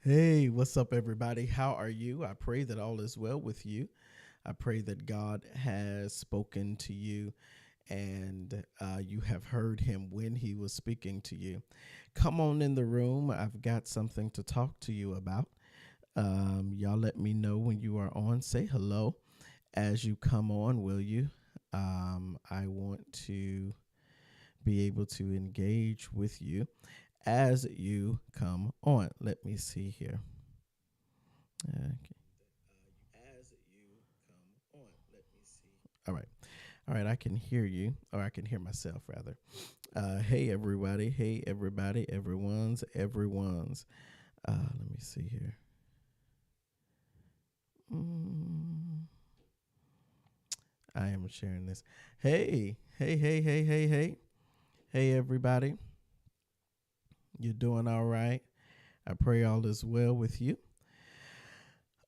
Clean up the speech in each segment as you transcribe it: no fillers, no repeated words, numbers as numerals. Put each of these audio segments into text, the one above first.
Hey, what's up, everybody? How are you? I pray that all is well with you. I pray that God has spoken to you and you have heard him when he was speaking to you. Come on in the room. I've got something to talk to you about. Y'all let me know when you are on. Say hello as you come on, will you? I want to be able to engage with you as you come on. Let me see here. Okay. As you come on, let me see. All right. All right. I can hear you, or I can hear myself rather. Hey, everybody. Hey, everybody. Everyone's. Let me see here. Mm, I am sharing this. Hey. Hey, everybody. You're doing all right. I pray all is well with you.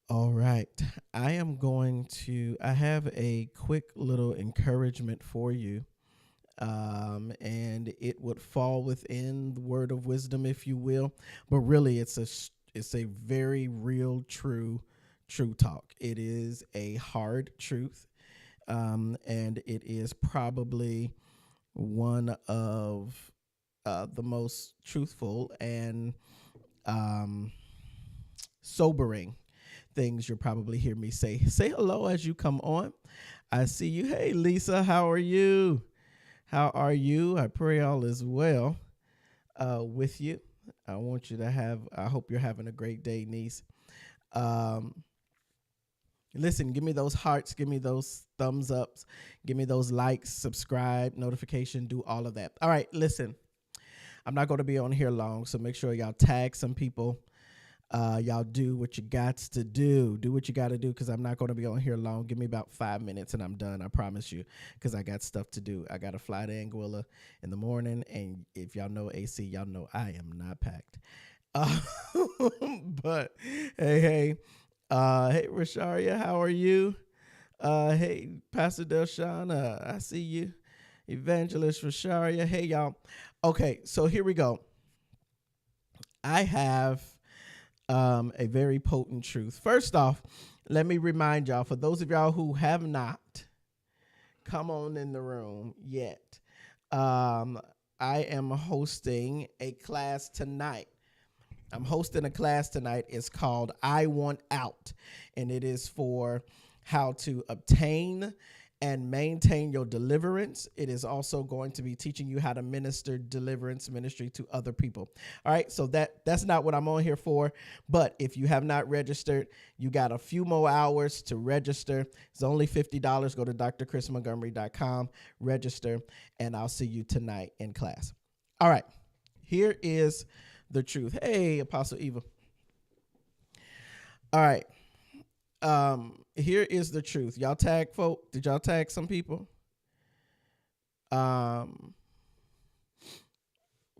All right. I have a quick little encouragement for you. And it would fall within the word of wisdom, if you will. But really, it's a very real, true talk. It is a hard truth. And it is probably one of the most truthful and um, sobering things you'll probably hear me say. Say hello as you come on. I see you. Hey, Lisa, how are you? How are you? I pray all is well with you. I hope you're having a great day, niece. Um, Listen, give me those hearts, give me those thumbs ups, give me those likes, subscribe, notification, do all of that. All right, listen, I'm not going to be on here long, so make sure y'all tag some people. Y'all do what you got to do. Do what you got to do because I'm not going to be on here long. Give me about 5 minutes and I'm done. I promise you because I got stuff to do. I got to fly to Anguilla in the morning. And if y'all know AC, y'all know I am not packed. Uh, but hey. Hey, Rasharia, how are you? Hey, Pastor Delshawn, I see you. Evangelist Rasharia. Hey, y'all. Okay, so here we go. I have a very potent truth. First off, let me remind y'all, for those of y'all who have not come on in the room yet, I am hosting a class tonight. It's called I Want Out, and it is for how to obtain and maintain your deliverance. It is also going to be teaching you how to minister deliverance ministry to other people. All right, so that's not what I'm on here for, but if you have not registered, you got a few more hours to register. It's only $50. Go to drchrismontgomery.com, register, and I'll see you tonight in class. All right, here is the truth. Hey, Apostle Eva. All right. Here is the truth. Y'all tag folk. Did y'all tag some people? Y'all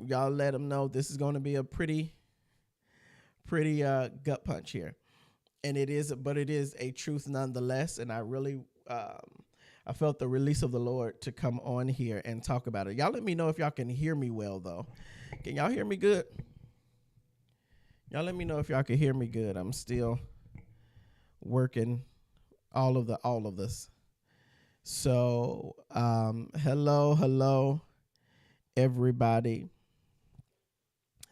let them know this is going to be a pretty gut punch here, and it is a truth nonetheless. And I really I felt the release of the Lord to come on here and talk about it. Y'all let me know if y'all can hear me well though. Can y'all hear me good? Y'all let me know if y'all can hear me good. I'm still working all of this. So, hello, everybody.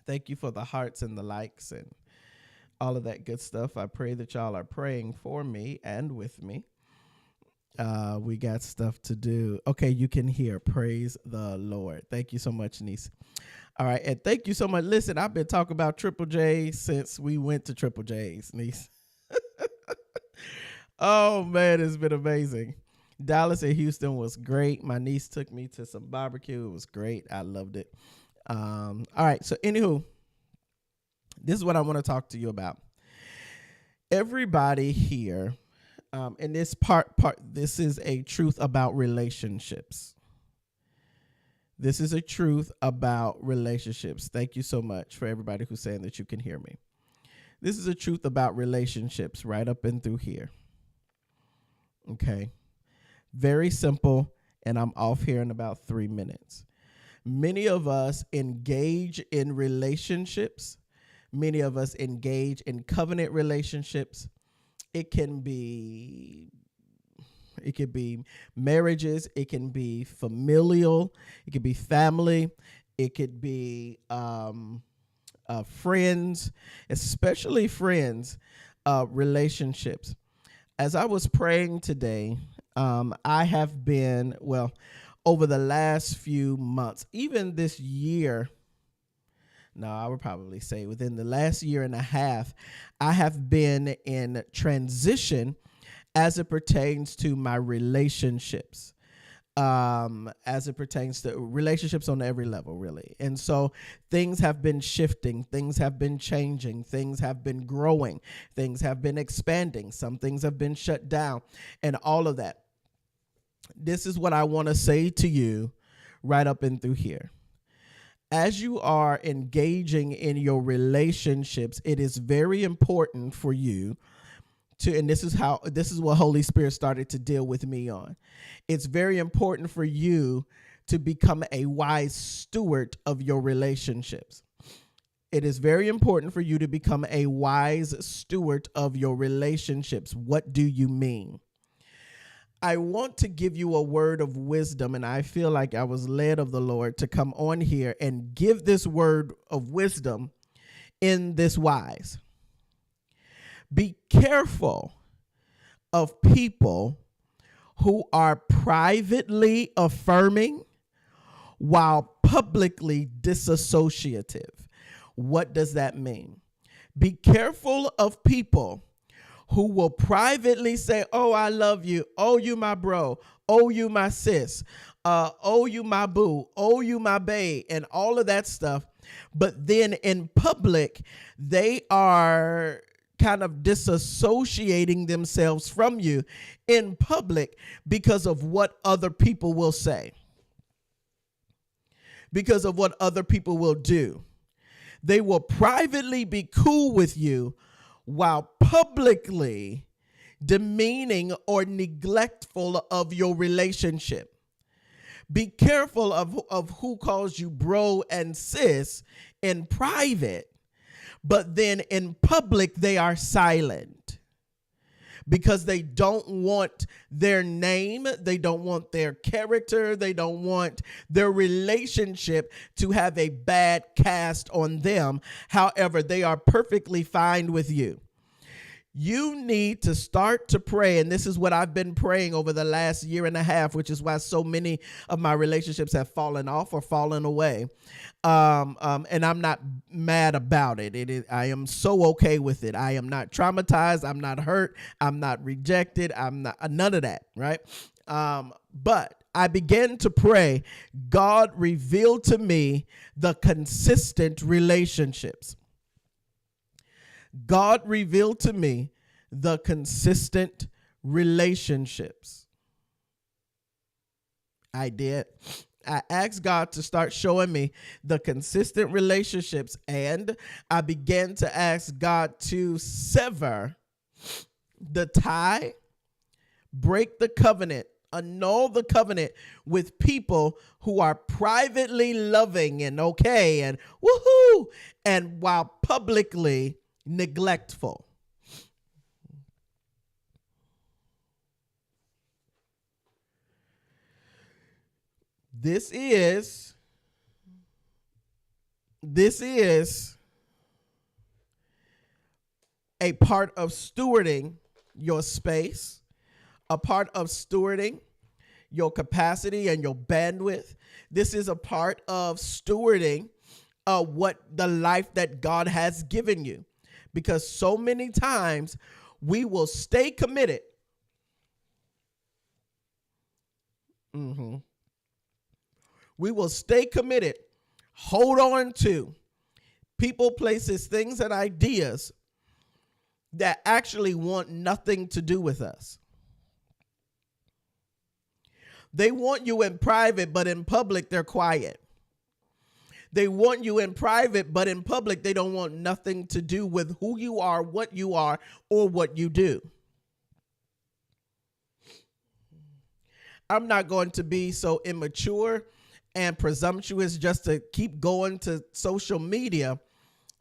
Thank you for the hearts and the likes and all of that good stuff. I pray that y'all are praying for me and with me. We got stuff to do. Okay, you can hear. Praise the Lord. Thank you so much, niece. All right, and thank you so much. Listen, I've been talking about Triple J since we went to Triple J's, niece. Oh man, it's been amazing. Dallas and Houston was great. My niece took me to some barbecue. It was great. I loved it. All right, so anywho, this is what I want to talk to you about. Everybody here, in this part, this is a truth about relationships. This is a truth about relationships. Thank you so much for everybody who's saying that you can hear me. This is a truth about relationships right up and through here. Okay. Very simple, and I'm off here in about 3 minutes. Many of us engage in relationships Many of us engage in covenant relationships. It can be it could be marriages, it can be familial, it could be family, it could be friends, especially friends, relationships. As I was praying today, I have been, well, over the last few months, even this year, no, I would probably say within the last year and a half, I have been in transition as it pertains to my relationships, as it pertains to relationships on every level, really. And so things have been shifting, things have been changing, things have been growing, things have been expanding, some things have been shut down, and all of that. This is what I want to say to you right up and through here. As you are engaging in your relationships, it is very important for you to, and this is what Holy Spirit started to deal with me on. It's very important for you to become a wise steward of your relationships. It is very important for you to become a wise steward of your relationships. What do you mean? I want to give you a word of wisdom, and I feel like I was led of the Lord to come on here and give this word of wisdom in this wise. Be careful of people who are privately affirming while publicly disassociative. What does that mean? Be careful of people who will privately say, oh, I love you. Oh, you my bro. Oh, you my sis. Oh, you my boo. Oh, you my bae, and all of that stuff. But then in public, they are kind of disassociating themselves from you in public because of what other people will say, because of what other people will do. They will privately be cool with you while publicly demeaning or neglectful of your relationship. Be careful of who calls you bro and sis in private, but then in public they are silent because they don't want their name, they don't want their character, they don't want their relationship to have a bad cast on them. However, they are perfectly fine with you. You need to start to pray, and this is what I've been praying over the last year and a half, which is why so many of my relationships have fallen off or fallen away. And I'm not mad about it. I am so okay with it. I am not traumatized. I'm not hurt. I'm not rejected. I'm not none of that, right? But I began to pray, God, reveal to me the consistent relationships. God revealed to me the consistent relationships. I did. I asked God to start showing me the consistent relationships, and I began to ask God to sever the tie, break the covenant, annul the covenant with people who are privately loving and okay and woohoo, and while publicly neglectful. This is a part of stewarding your space, a part of stewarding your capacity and your bandwidth. This is a part of stewarding what the life that God has given you. Because so many times we will stay committed. We will stay committed, hold on to people, places, things, and ideas that actually want nothing to do with us. They want you in private, but in public, they're quiet. They want you in private, but in public, they don't want nothing to do with who you are, or what you do. I'm not going to be so immature and presumptuous just to keep going to social media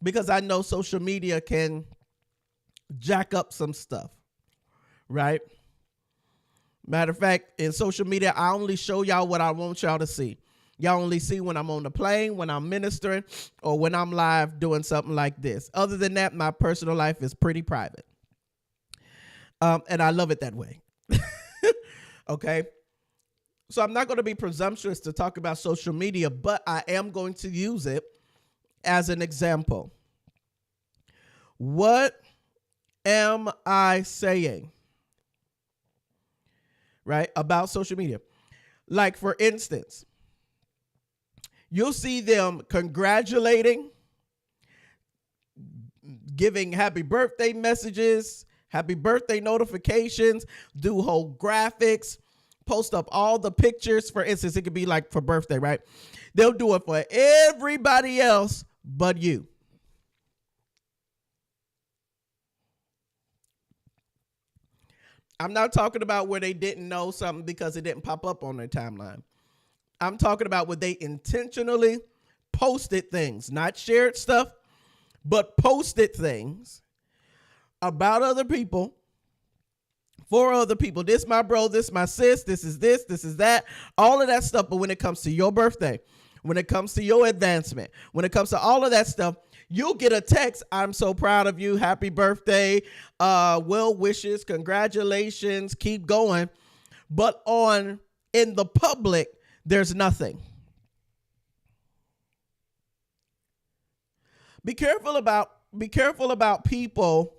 because I know social media can jack up some stuff, right? Matter of fact, in social media, I only show y'all what I want y'all to see. Y'all only see when I'm on the plane, when I'm ministering, or when I'm live doing something like this. Other than that, my personal life is pretty private. And I love it that way. Okay? So I'm not going to be presumptuous to talk about social media, but I am going to use it as an example. What am I saying? Right? About social media. Like, for instance, you'll see them congratulating, giving happy birthday messages, happy birthday notifications, do whole graphics, post up all the pictures. For instance, it could be like for birthday, right? They'll do it for everybody else but you. I'm not talking about where they didn't know something because it didn't pop up on their timeline. I'm talking about where they intentionally posted things, not shared stuff, but posted things about other people, for other people. This my bro, this my sis, this is that, all of that stuff. But when it comes to your birthday, when it comes to your advancement, when it comes to all of that stuff, you'll get a text, I'm so proud of you, happy birthday, well wishes, congratulations, keep going. But in the public, there's nothing. Be careful about people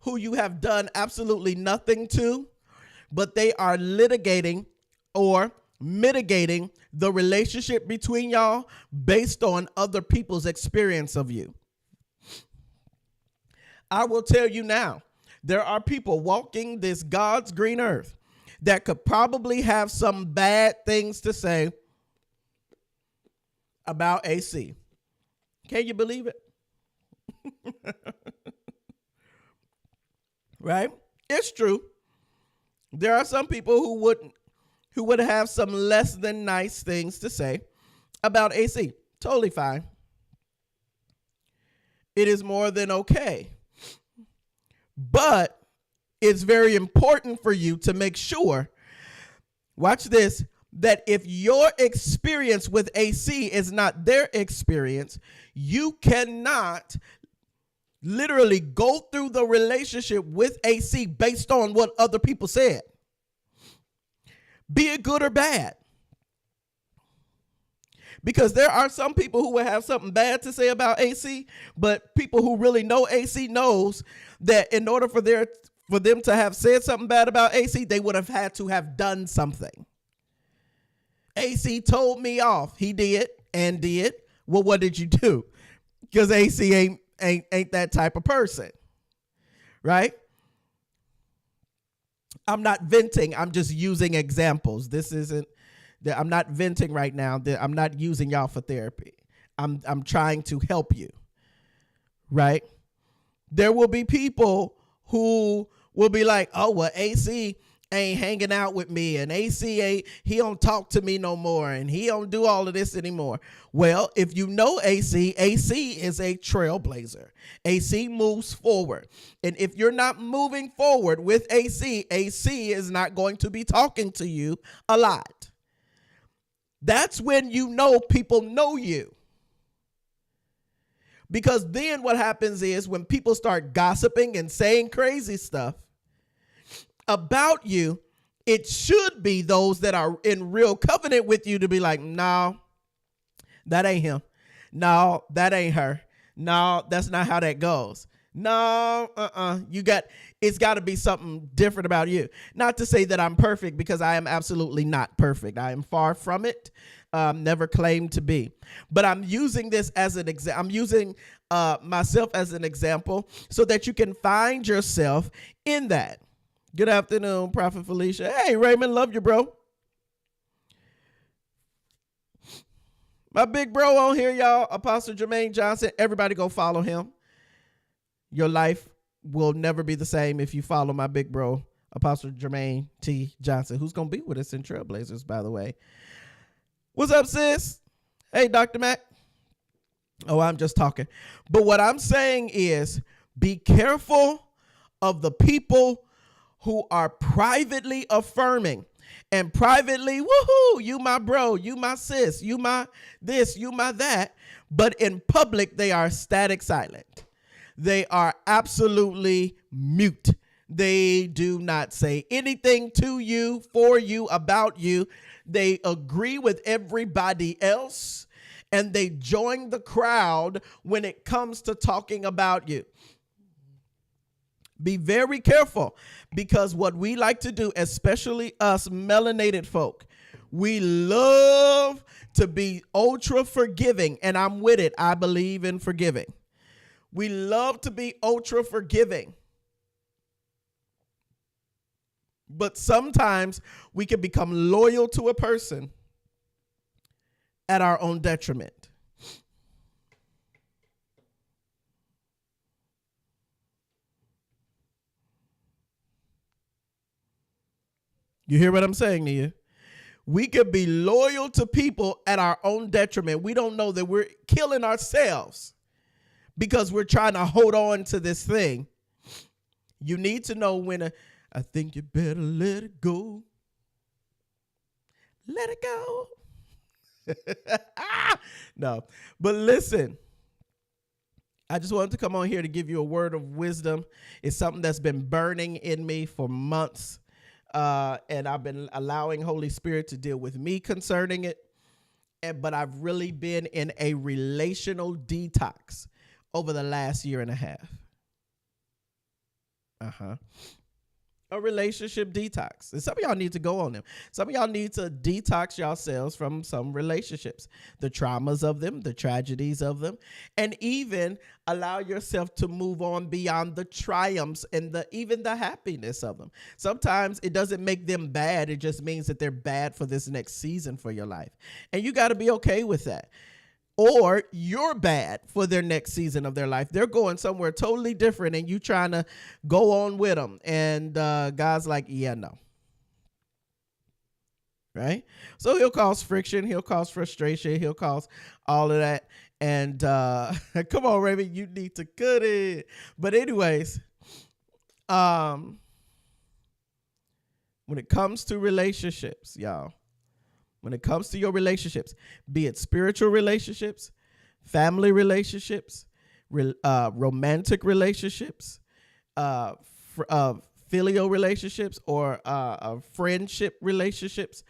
who you have done absolutely nothing to, but they are litigating or mitigating the relationship between y'all based on other people's experience of you. I will tell you now, there are people walking this God's green earth that could probably have some bad things to say about AC. Can you believe it? Right? It's true. There are some people who would have some less than nice things to say about AC. Totally fine. It is more than okay. But it's very important for you to make sure, watch this, that if your experience with AC is not their experience, you cannot literally go through the relationship with AC based on what other people said, be it good or bad. Because there are some people who will have something bad to say about AC, but people who really know AC knows that in order for them to have said something bad about AC, they would have had to have done something. AC told me off. He did and did. Well, what did you do? Because AC ain't that type of person, right? I'm not venting. I'm just using examples. I'm not venting right now. I'm not using y'all for therapy. I'm trying to help you, right? There will be people who will be like, oh, well, AC ain't hanging out with me, and he don't talk to me no more, and he don't do all of this anymore. Well, if you know AC is a trailblazer. AC moves forward. And if you're not moving forward with AC is not going to be talking to you a lot. That's when you know people know you. Because then what happens is when people start gossiping and saying crazy stuff about you, it should be those that are in real covenant with you to be like, no, that ain't him. No, that ain't her. No, that's not how that goes. No, it's got to be something different about you. Not to say that I'm perfect, because I am absolutely not perfect. I am far from it. Never claimed to be. But I'm using this as an example. I'm using myself as an example so that you can find yourself in that. Good afternoon, Prophet Felicia. Hey, Raymond, love you, bro. My big bro on here, y'all, Apostle Jermaine Johnson. Everybody go follow him. Your life will never be the same if you follow my big bro, Apostle Jermaine T. Johnson, who's going to be with us in Trailblazers, by the way. What's up, sis? Hey, Dr. Mac. Oh, I'm just talking. But what I'm saying is be careful of the people who are privately affirming and privately, woohoo, you my bro, you my sis, you my this, you my that. But in public, they are static silent. They are absolutely mute. They do not say anything to you, for you, about you. They agree with everybody else and they join the crowd when it comes to talking about you. Be very careful, because what we like to do, especially us melanated folk, we love to be ultra forgiving, and I'm with it. I believe in forgiving. We love to be ultra forgiving. But sometimes we can become loyal to a person at our own detriment. You hear what I'm saying to you? We could be loyal to people at our own detriment. We don't know that we're killing ourselves because we're trying to hold on to this thing. You need to know when I think you better let it go. Let it go. No, but listen, I just wanted to come on here to give you a word of wisdom. It's something that's been burning in me for months. And I've been allowing Holy Spirit to deal with me concerning it. But I've really been in a relational detox over the last year and a half. A relationship detox. And some of y'all need to go on them. Some of y'all need to detox yourselves from some relationships, the traumas of them, the tragedies of them, and even allow yourself to move on beyond the triumphs and even the happiness of them. Sometimes it doesn't make them bad. It just means that they're bad for this next season for your life. And you got to be okay with that. Or you're bad for their next season of their life. They're going somewhere totally different and you trying to go on with them. And God's like, yeah, no. Right? So he'll cause friction. He'll cause frustration. He'll cause all of that. And come on, Raymond, you need to cut it. But anyways, when it comes to relationships, y'all, when it comes to your relationships, be it spiritual relationships, family relationships, romantic relationships, filial relationships, or friendship relationships,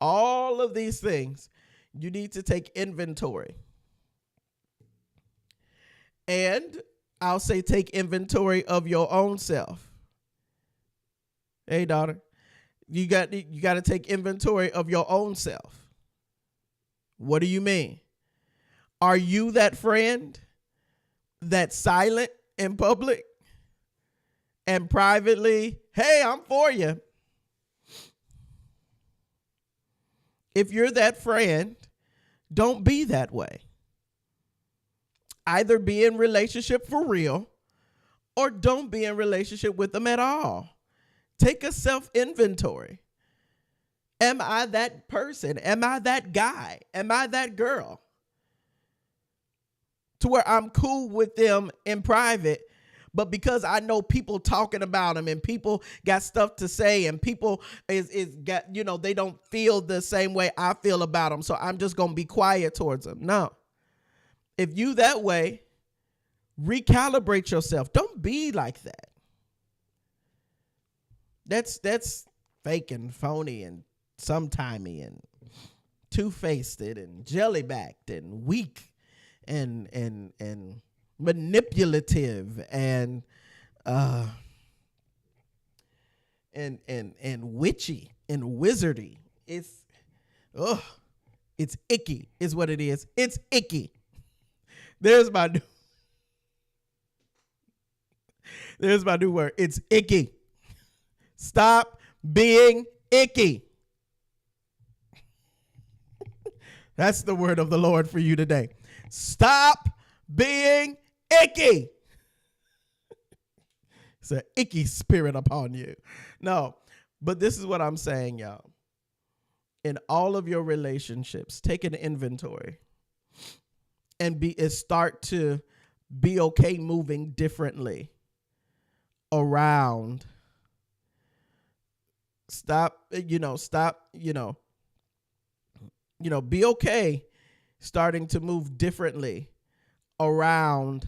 all of these things, you need to take inventory. And I'll say take inventory of your own self. Hey, daughter. You got to take inventory of your own self. What do you mean? Are you that friend that's silent in public and privately, hey, I'm for you? If you're that friend, don't be that way. Either be in relationship for real or don't be in relationship with them at all. Take a self-inventory. Am I that person? Am I that guy? Am I that girl? To where I'm cool with them in private, but because I know people talking about them and people got stuff to say and people is got, they don't feel the same way I feel about them. So I'm just going to be quiet towards them. No. If you that way, recalibrate yourself. Don't be like that. That's fake and phony and sometimey and two-faced and jelly-backed and weak and manipulative and witchy and wizardy. It's icky is what it is. It's icky. There's my new word. It's icky. Stop being icky. That's the word of the Lord for you today. Stop being icky. It's an icky spirit upon you. No, but this is what I'm saying, y'all. In all of your relationships, take an inventory. and start to be okay moving differently around. Be okay starting to move differently around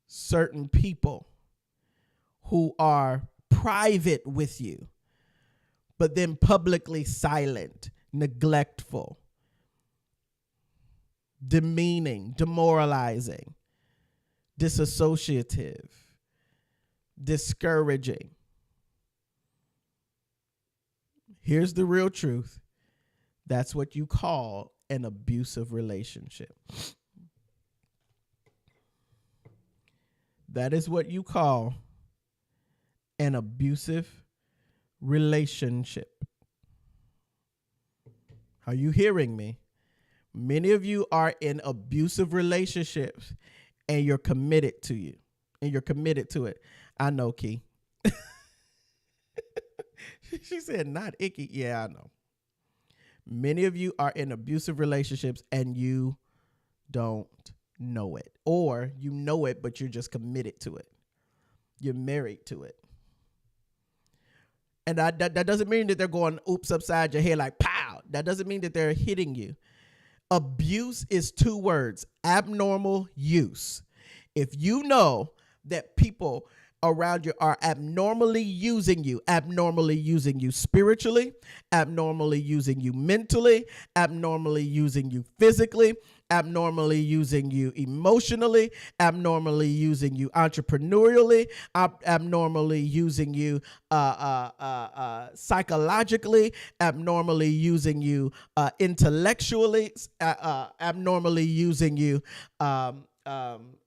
certain people who are private with you, but then publicly silent, neglectful, demeaning, demoralizing, disassociative, discouraging. Here's the real truth. That's what you call an abusive relationship. That is what you call an abusive relationship. Are you hearing me? Many of you are in abusive relationships and you're committed to it. I know, Key. She said, not icky. Yeah, I know. Many of you are in abusive relationships and you don't know it. Or you know it, but you're just committed to it. You're married to it. And that doesn't mean that they're going oops upside your head like pow. That doesn't mean that they're hitting you. Abuse is 2 words, abnormal use. If you know that people around you are abnormally using you spiritually, abnormally using you mentally, abnormally using you physically, abnormally using you emotionally, abnormally using you entrepreneurially, abnormally using you psychologically, abnormally using you intellectually, abnormally using you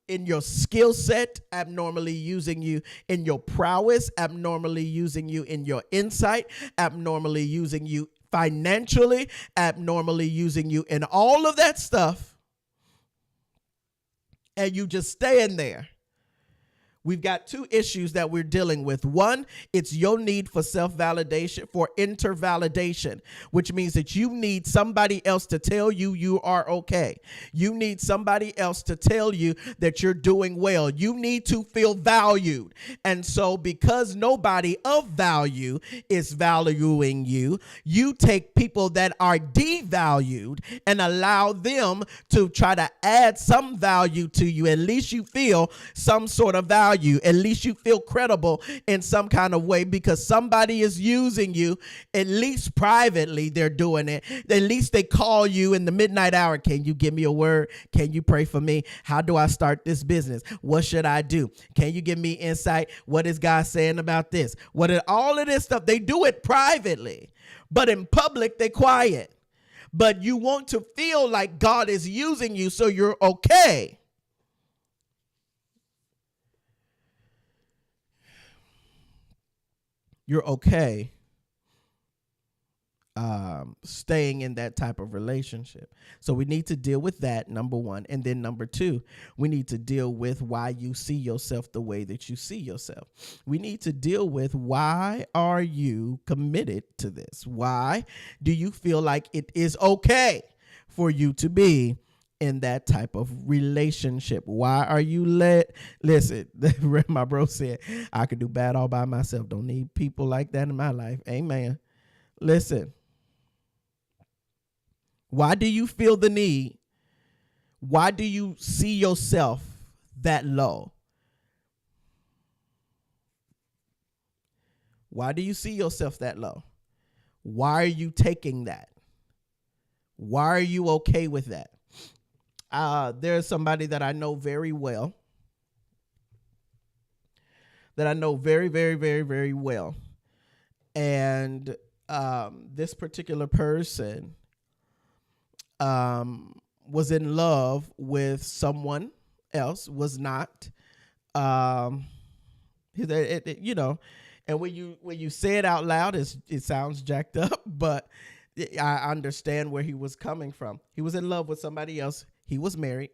in your skill set, abnormally using you in your prowess, abnormally using you in your insight, abnormally using you financially, abnormally using you in all of that stuff, and you just staying there. We've got 2 issues that we're dealing with. One, it's your need for self-validation, for intervalidation, which means that you need somebody else to tell you you are okay. You need somebody else to tell you that you're doing well. You need to feel valued. And so because nobody of value is valuing you, you take people that are devalued and allow them to try to add some value to you. At least you feel some sort of value. At least you feel credible in some kind of way because somebody is using you. At least privately they're doing it. At least they call you in the midnight hour. Can you give me a word? Can you pray for me? How do I start this business? What should I do? Can you give me insight? What is God saying about this? All of this stuff, they do it privately, but in public they're quiet. But you want to feel like God is using you so you're okay. You're okay staying in that type of relationship. So we need to deal with that, number 1. And then number 2, we need to deal with why you see yourself the way that you see yourself. We need to deal with why are you committed to this? Why do you feel like it is okay for you to be in that type of relationship? Why are you listen, my bro said, I could do bad all by myself. Don't need people like that in my life. Amen. Listen, why do you feel the need? Why do you see yourself that low? Why do you see yourself that low? Why are you taking that? Why are you okay with that? There's somebody that I know very well, very, very, very, very well. And this particular person was in love with someone else, was not. And when you say it out loud, it sounds jacked up, but I understand where he was coming from. He was in love with somebody else. He was married.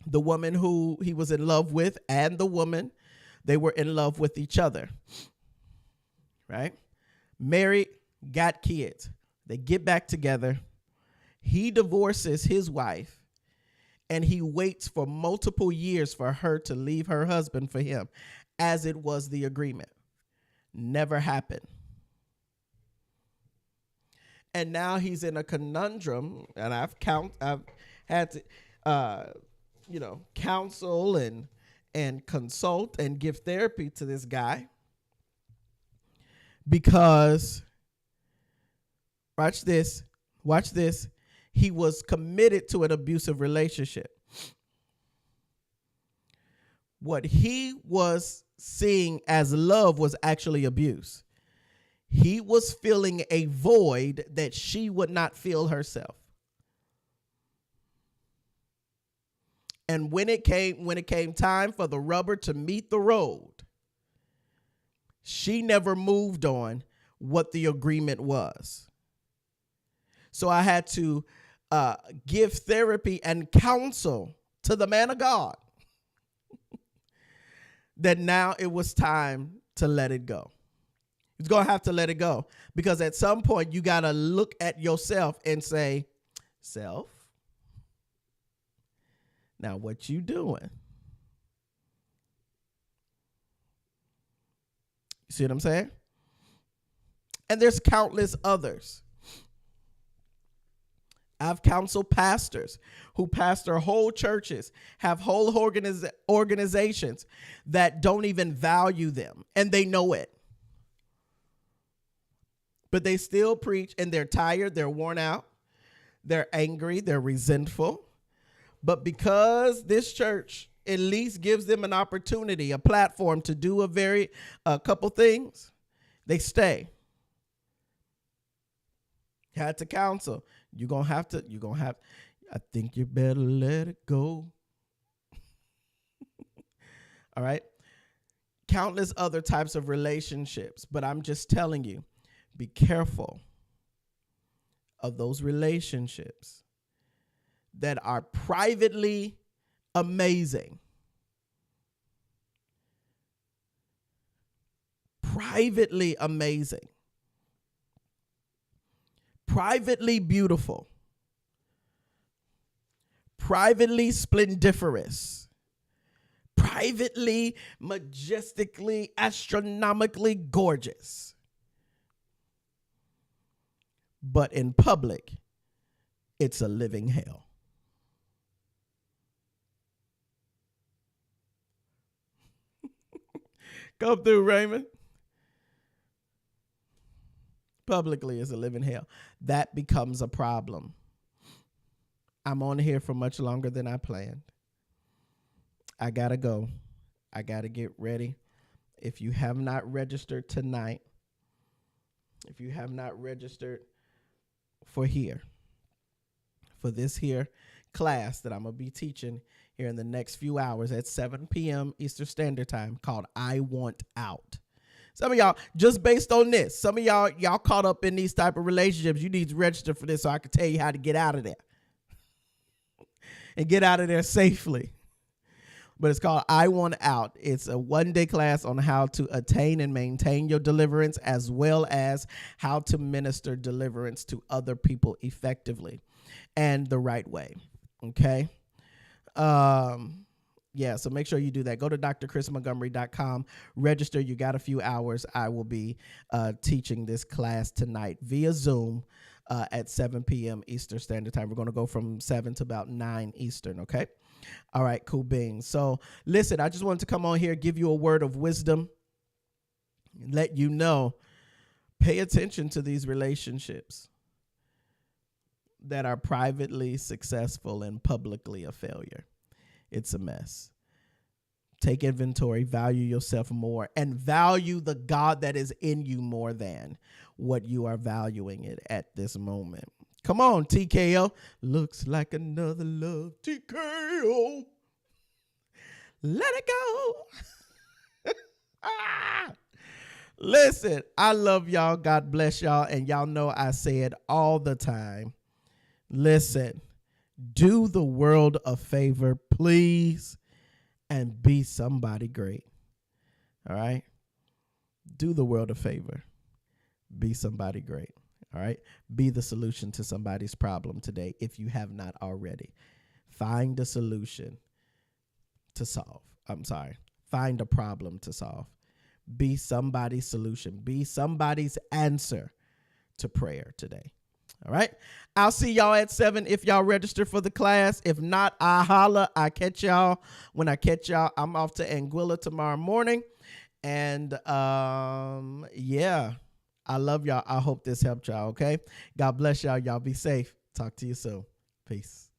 The woman who he was in love with and the woman, they were in love with each other. Right? Married, got kids. They get back together. He divorces his wife and he waits for multiple years for her to leave her husband for him, as it was the agreement. Never happened. And now he's in a conundrum, and I've had to counsel and consult and give therapy to this guy, because watch this, he was committed to an abusive relationship. What he was seeing as love was actually abuse. He was feeling a void that she would not fill herself. And when it came time for the rubber to meet the road, she never moved on what the agreement was. So I had to give therapy and counsel to the man of God that now it was time to let it go. He's going to have to let it go, because at some point you got to look at yourself and say, self, now what you doing? You see what I'm saying? And there's countless others. I've counseled pastors who pastor whole churches, have whole organizations that don't even value them, and they know it. But they still preach, and they're tired, they're worn out, they're angry, they're resentful. But because this church at least gives them an opportunity, a platform to do a couple things, they stay. Had to counsel. I think you better let it go. All right. Countless other types of relationships, but I'm just telling you, be careful of those relationships that are privately amazing, privately beautiful, privately splendiferous, privately majestically, astronomically gorgeous. But in public, it's a living hell. Come through, Raymond. Publicly is a living hell. That becomes a problem. I'm on here for much longer than I planned. I gotta go. I gotta get ready. If you have not registered tonight, if you have not registered for this here class that I'm going to be teaching here in the next few hours at 7 p.m. Eastern Standard Time, called I Want Out. Some of y'all, just based on this, some of y'all caught up in these type of relationships. You need to register for this so I can tell you how to get out of there and get out of there safely. But it's called I Want Out. It's a one-day class on how to attain and maintain your deliverance, as well as how to minister deliverance to other people effectively and the right way. Okay? So make sure you do that. Go to drchrismontgomery.com. Register. You got a few hours. I will be teaching this class tonight via Zoom at 7 p.m. Eastern Standard Time. We're going to go from 7 to about 9 Eastern, okay? All right, cool beans. So listen, I just wanted to come on here, give you a word of wisdom, and let you know, pay attention to these relationships that are privately successful and publicly a failure. It's a mess. Take inventory, value yourself more, and value the God that is in you more than what you are valuing it at this moment. Come on, TKO. Looks like another love. TKO. Let it go. Listen, I love y'all. God bless y'all. And y'all know I say it all the time. Listen, do the world a favor, please, and be somebody great. All right? Do the world a favor. Be somebody great. All right. Be the solution to somebody's problem today if you have not already. Find a solution to solve. I'm sorry. Find a problem to solve. Be somebody's solution. Be somebody's answer to prayer today. All right. I'll see y'all at 7 if y'all register for the class. If not, I holla. I catch y'all when I catch y'all. I'm off to Anguilla tomorrow morning. And yeah, I love y'all. I hope this helped y'all. Okay. God bless y'all. Y'all be safe. Talk to you soon. Peace.